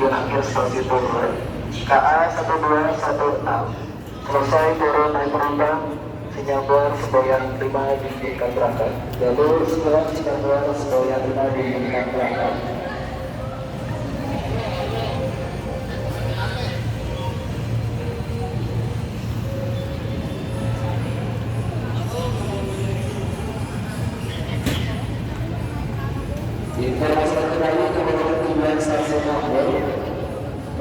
menuju akhir stasiun Bogor, KA 1216. Selesai turun naik penumpang, Sinyabor Semboyan 5 diizinkan berangkat. Jalur sebelah Sinyabor Semboyan 5 diizinkan berangkat. Informasi kembali kepada tujuan stasiun Bogor.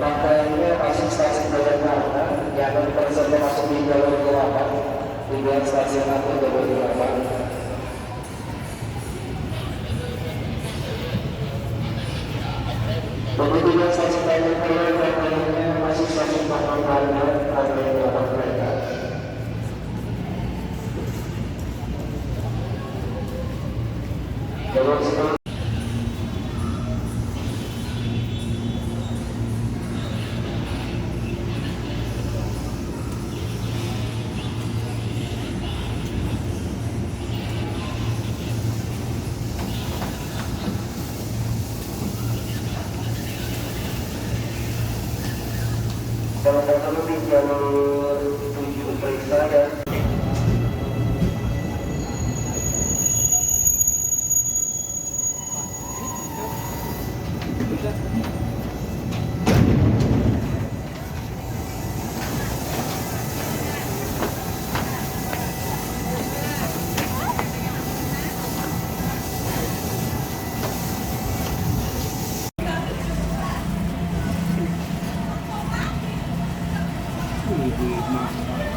Rangkaiannya masuk stasiun Jakarta yang akan tersedia masuk di jalur 8 tujuan stasiun Bogor jalur 8. Bagi tujuan stasiun Bogor rangkaiannya masuk stasiun Bogor rangkaian 8 kereta. Jalur sebelum dalam dahulu di jalur 7 periksa dan Di